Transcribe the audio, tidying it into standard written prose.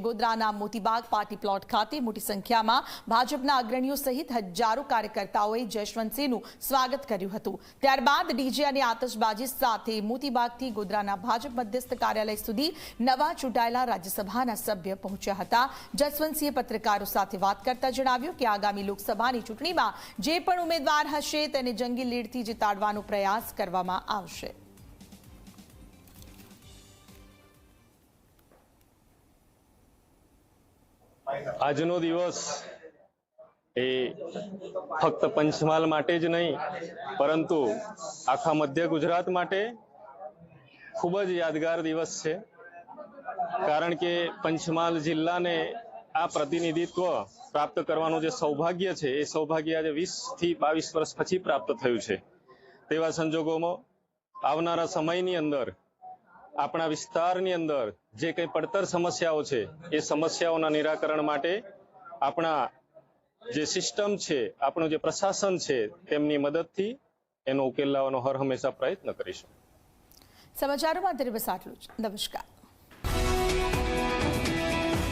ગોધરાના Moti Bagh party plot ખાતે મોટી સંખ્યામાં ભાજપના અગ્રણીઓ સહિત હજારો કાર્યકર્તાઓએ જશવંતસિંહનું સ્વાગત કર્યું હતું। ત્યારબાદ ડીજે અને આતશબાજી સાથે મોતીબાગથી ગોધરાના ભાજપ મધ્યસ્થ કાર્યાલય સુધી નવા ચૂંટાયેલા રાજ્યસભાના સભ્ય પહોંચ્યા હતા। જશવંતસિંહે પત્રકારો સાથે વાત કરતા જણાવ્યું કે આગામી લોકસભાની ચૂંટણીમાં જે પણ ઉમેદવાર હશે તેને જંગી લીડથી જીતાડવાનો પ્રયાસ કરવામાં આવશે। આજનો દિવસ એ ફક્ત પંચમહાલ માટે જ નહીં પરંતુ આખા મધ્ય ગુજરાત માટે ખૂબ જ યાદગાર દિવસ છે, કારણ કે પંચમહાલ જિલ્લાને આ પ્રતિનિધિત્વ પ્રાપ્ત કરવાનું જે સૌભાગ્ય છે એ સૌભાગ્ય આજે 20 થી 22 વર્ષ પછી પ્રાપ્ત થયું છે। તેવા સંજોગોમાં આવનારા સમયની અંદર આપણા વિસ્તારની અંદર જે કંઈ પડતર સમસ્યાઓ છે એ સમસ્યાઓના નિરાકરણ માટે આપણા જે સિસ્ટમ છે, આપણું જે પ્રશાસન છે તેમની મદદથી એનો ઉકેલ લાવવાનો હર હંમેશા પ્રયત્ન કરીશું। સમાચારોમાં અત્યારે બસ આટલું જ। નમસ્કાર।